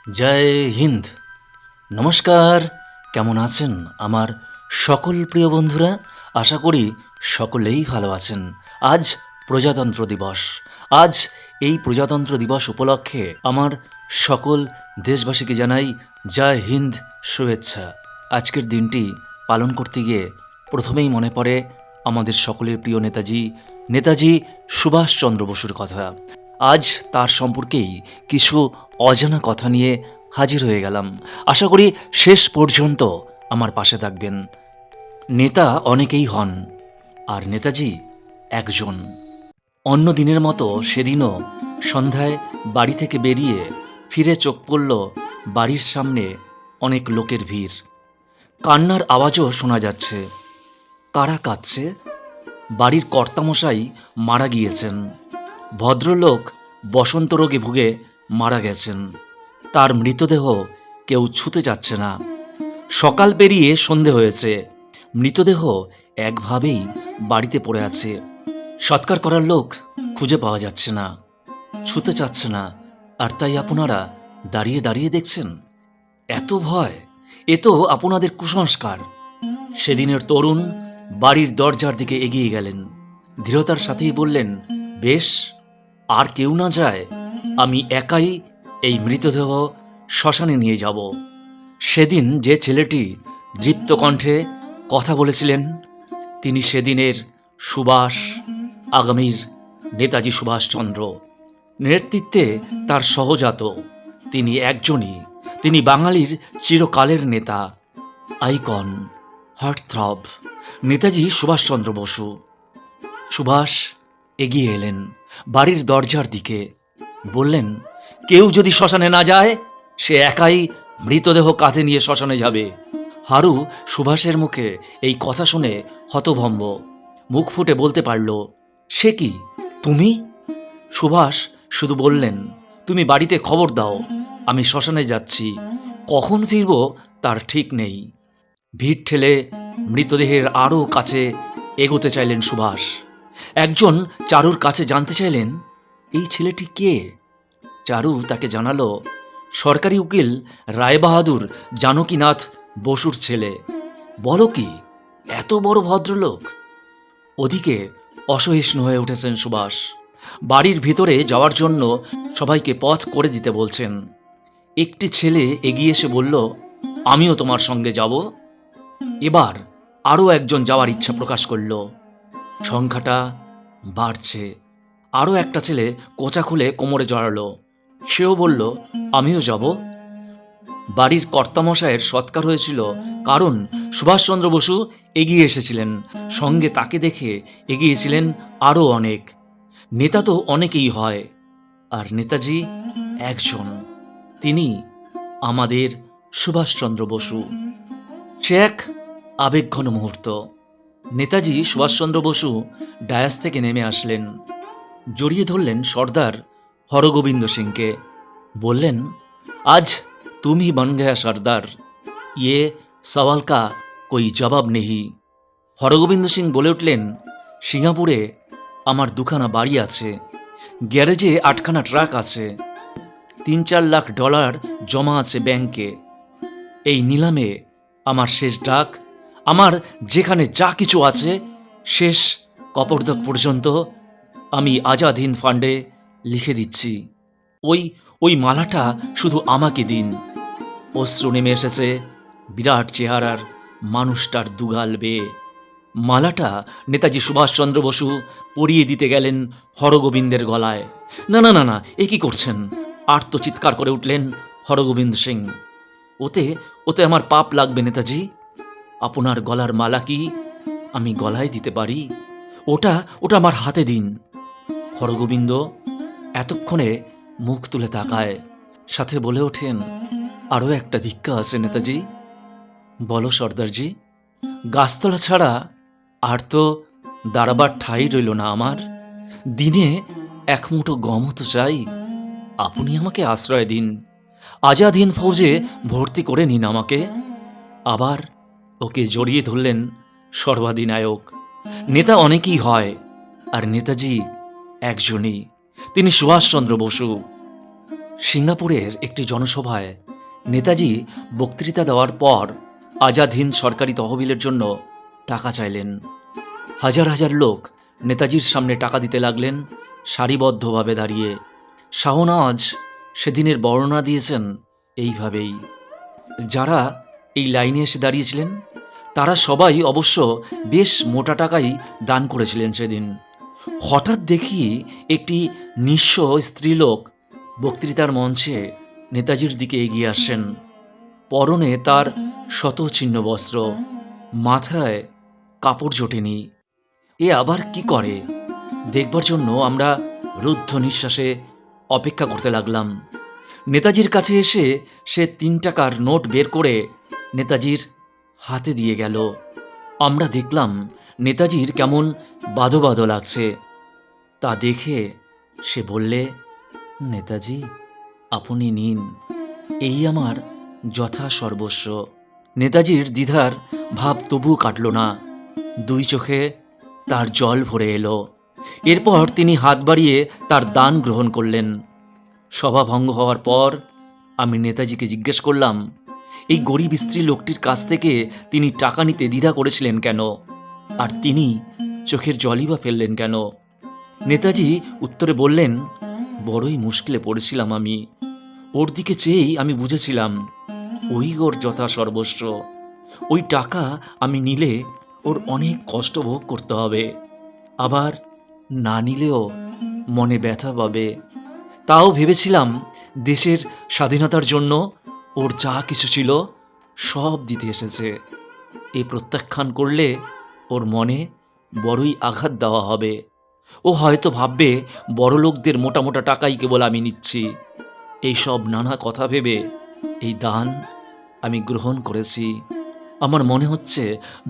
জয় হিন্দ। নমস্কার। কেমন আছেন আমার সকল প্রিয় বন্ধুরা? আশা করি সকলেই ভালো আছেন। আজ প্রজাতন্ত্র দিবস। আজ এই প্রজাতন্ত্র দিবস উপলক্ষে আমার সকল দেশবাসীকে জানাই জয় হিন্দ শুভেচ্ছা। আজকের দিনটি পালন করতে গিয়ে প্রথমেই মনে পড়ে আমাদের সকলের প্রিয় নেতাজি সুভাষচন্দ্র বসুর কথা। আজ তার সম্পর্কেই কিছু অজানা কথা নিয়ে হাজির হয়ে গেলাম। আশা করি শেষ পর্যন্ত আমার পাশে থাকবেন। নেতা অনেকেই হন, আর নেতাজি একজন। অন্য দিনের মতো সেদিনও সন্ধ্যায় বাড়ি থেকে বেরিয়ে ফিরে চোখ পড়ল বাড়ির সামনে অনেক লোকের ভিড়। কান্নার আওয়াজও শোনা যাচ্ছে। কারা কাঁদছে? বাড়ির কর্তামশাই মারা গিয়েছেন। ভদ্রলোক বসন্ত রোগে ভুগে মারা গেছেন। তার মৃতদেহ কেউ ছুঁতে যাচ্ছে না। সকাল পেরিয়ে সন্ধে হয়েছে, মৃতদেহ একভাবেই বাড়িতে পড়ে আছে। সৎকার করার লোক খুঁজে পাওয়া যাচ্ছে না, ছুঁতে চাচ্ছে না। আর তাই আপনারা দাঁড়িয়ে দাঁড়িয়ে দেখছেন। এত ভয়! এ তো আপনাদের কুসংস্কার। সেদিনের তরুণ বাড়ির দরজার দিকে এগিয়ে গেলেন। দৃঢ়তার সাথেই বললেন, বেশ, আর কেউ না যায়, আমি একাই এই মৃতদেহ শ্মশানে নিয়ে যাব। সেদিন যে ছেলেটি দৃপ্ত কণ্ঠে কথা বলেছিলেন, তিনি সেদিনের সুভাষ, আগামীর নেতাজি সুভাষচন্দ্র। নেতৃত্বে তার সহজাত। তিনি একজনই, তিনি বাঙালির চিরকালের নেতা, আইকন, হার্টথ্রব, নেতাজি সুভাষচন্দ্র বসু। সুভাষ এগিয়ে এলেন বাড়ির দরজার দিকে। বললেন, কেউ যদি শ্মশানে না যায়, সে একাই মৃতদেহ কাঁধে নিয়ে শ্মশানে যাবে। হারু সুভাষের মুখে এই কথা শুনে হতভম্ব। মুখ ফুটে বলতে পারল, সে কি, তুমি? সুভাষ শুধু বললেন, তুমি বাড়িতে খবর দাও, আমি শ্মশানে যাচ্ছি। কখন ফিরব তার ঠিক নেই। ভিড় ঠেলে মৃতদেহের আরও কাছে এগোতে চাইলেন সুভাষ। একজন চারুর কাছে জানতে চাইলেন, এই ছেলেটি কে? চারু তাকে জানালো, সরকারি উকিল রায়বাহাদুর জানকীনাথ বসুর ছেলে। বলো কি, এত বড় ভদ্রলোক! ওদিকে অসহিষ্ণু হয়ে উঠেছেন সুভাষ। বাড়ির ভিতরে যাওয়ার জন্য সবাইকে পথ করে দিতে বলছেন। একটি ছেলে এগিয়ে এসে বলল, আমিও তোমার সঙ্গে যাব। এবার আরও একজন যাওয়ার ইচ্ছা প্রকাশ করল। সংখ্যাটা বাড়ছে। আরও একটা ছেলে কোঁচা খুলে কোমরে জড়ালো। সেও বলল, আমিও যাব। বাড়ির কর্তামশায়ের সৎকার হয়েছিল, কারণ সুভাষচন্দ্র বসু এগিয়ে এসেছিলেন। সঙ্গে তাকে দেখে এগিয়েছিলেন আরও অনেক। নেতা তো অনেকেই হয়, আর নেতাজি একজন, তিনি আমাদের সুভাষচন্দ্র বসু। সে এক আবেগঘন মুহূর্ত। নেতাজি সুভাষচন্দ্র বসু ডায়াস থেকে নেমে আসলেন। জড়িয়ে ধরলেন সর্দার হরগোবিন্দ সিংকে। বললেন, আজ তুমি বন গয়া সর্দার, ইয়ে সওয়াল কা কোই জবাব নেহি। হরগোবিন্দ সিং বলে উঠলেন, সিঙ্গাপুরে আমার দুখানা বাড়ি আছে, গ্যারেজে 8খানা ট্রাক আছে, 3-4 লাখ ডলার জমা আছে ব্যাংকে। এই নিলামে আমার শেষ ডাক। আমার যেখানে যা কিছু আছে, শেষ কপর্দক পর্যন্ত আমি আজাদ হিন্দ ফান্ডে লিখে দিচ্ছি। ওই মালাটা শুধু আমাকে দিন। অশ্রু নেমে এসেছে বিরাট চেহারার মানুষটার দুগাল বেয়ে। মালাটা নেতাজি সুভাষচন্দ্র বসু পরিয়ে দিতে গেলেন হরগোবিন্দের গলায়। না না না না, এ কি করছেন? আর্তচিৎকার করে উঠলেন হরগোবিন্দ সিং। ওতে আমার পাপ লাগবে নেতাজি। আপনার গলার মালা কি আমি গলায় দিতে পারি? ওটা আমার হাতে দিন। হরগোবিন্দ এতক্ষণে মুখ তুলে তাকায়, সাথে বলে ওঠেন, আরও একটা ভিক্ষা আছে নেতাজি। বলো সর্দারজি। গাছতলা ছাড়া আর তো দাঁড়াবার ঠাঁই রইল না আমার। দিনে এক মুঠো গমও তো চাই। আপনি আমাকে আশ্রয় দিন। আজাদ হিন্দ ফৌজে ভর্তি করে নিন আমাকে। আবার ওকে জড়িয়ে ধরলেন সর্বাধিনায়ক। নেতা অনেকেই হয়, আর নেতাজি একজনই, তিনি সুভাষচন্দ্র বসু। সিঙ্গাপুরের একটি জনসভায় নেতাজি বক্তৃতা দেওয়ার পর আজাদ হিন্দ সরকারি তহবিলের জন্য টাকা চাইলেন। হাজার হাজার লোক নেতাজির সামনে টাকা দিতে লাগলেন সারিবদ্ধভাবে দাঁড়িয়ে। শাহনওয়াজ সেদিনের বর্ণনা দিয়েছেন এইভাবেই। যারা এই লাইনে এসে দাঁড়িয়েছিলেন তারা সবাই অবশ্য বেশ মোটা টাকাই দান করেছিলেন সেদিন। হঠাৎ দেখি একটি নিঃস্ব স্ত্রীলোক বক্তৃতার মঞ্চে নেতাজির দিকে এগিয়ে আসেন। পরনে তার শতচিহ্ন বস্ত্র, মাথায় কাপড় জোটেনি। এ আবার কি করে দেখবার জন্য আমরা রুদ্ধ নিঃশ্বাসে অপেক্ষা করতে লাগলাম। নেতাজির কাছে এসে সে ৩ টাকার নোট বের করে নেতাজির হাতে দিয়ে গেল। আমরা দেখলাম নেতাজির কেমন বাধো বাধো লাগছে। তা দেখে সে বললে, নেতাজি আপনি নিন, এই আমার যথা সর্বস্ব। নেতাজির দ্বিধার ভাব তবু কাটল না, 2 চোখে তার জল ভরে এলো। এরপর তিনি হাত বাড়িয়ে তার দান গ্রহণ করলেন। সভা ভঙ্গ হওয়ার পর আমি নেতাজিকে জিজ্ঞেস করলাম, এই গরিব স্ত্রী লোকটির কাছ থেকে তিনি টাকা নিতে দ্বিধা করেছিলেন কেন, আর তিনি চোখের জলই বা ফেললেন কেন? নেতাজি উত্তরে বললেন, বড়ই মুশকিলে পড়েছিলাম আমি। ওর দিকে চেয়েই আমি বুঝেছিলাম ওই ওর যথা সর্বস্ব। ওই টাকা আমি নিলে ওর অনেক কষ্ট ভোগ করতে হবে, আবার না নিলেও মনে ব্যথা পাবে। তাও ভেবেছিলাম দেশের স্বাধীনতার জন্য ওর যা কিছু ছিল সব দিতে এসেছে। এ প্রত্যাখ্যান করলে ওর মনে বড়ই আঘাত দেওয়া হবে। ও হয়তো ভাববে বড়লোকদের মোটা মোটা টাকাই কেবল আমি নিচ্ছি। এইসব নানা কথা ভেবে এই দান আমি গ্রহণ করেছি। আমার মনে হচ্ছে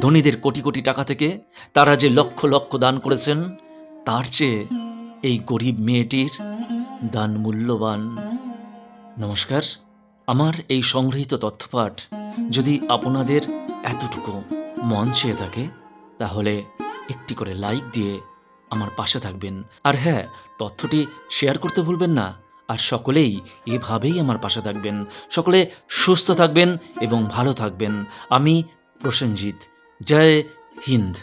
ধনীদের কোটি কোটি টাকা থেকে তারা যে লক্ষ লক্ষ দান করেছেন, তার চেয়ে এই গরিব মেয়েটির দান মূল্যবান। নমস্কার। আমার এই সংগৃহীত তথ্যপাঠ যদি আপনাদের এতটুকু মন চেয়ে থাকে, তাহলে একটি করে লাইক দিয়ে আমার পাশে থাকবেন। আর হ্যাঁ, তথ্যটি শেয়ার করতে ভুলবেন না। আর সকলেই এভাবেই আমার পাশে থাকবেন। সকলে সুস্থ থাকবেন এবং ভালো থাকবেন। আমি প্রসেনজিৎ। জয় হিন্দ।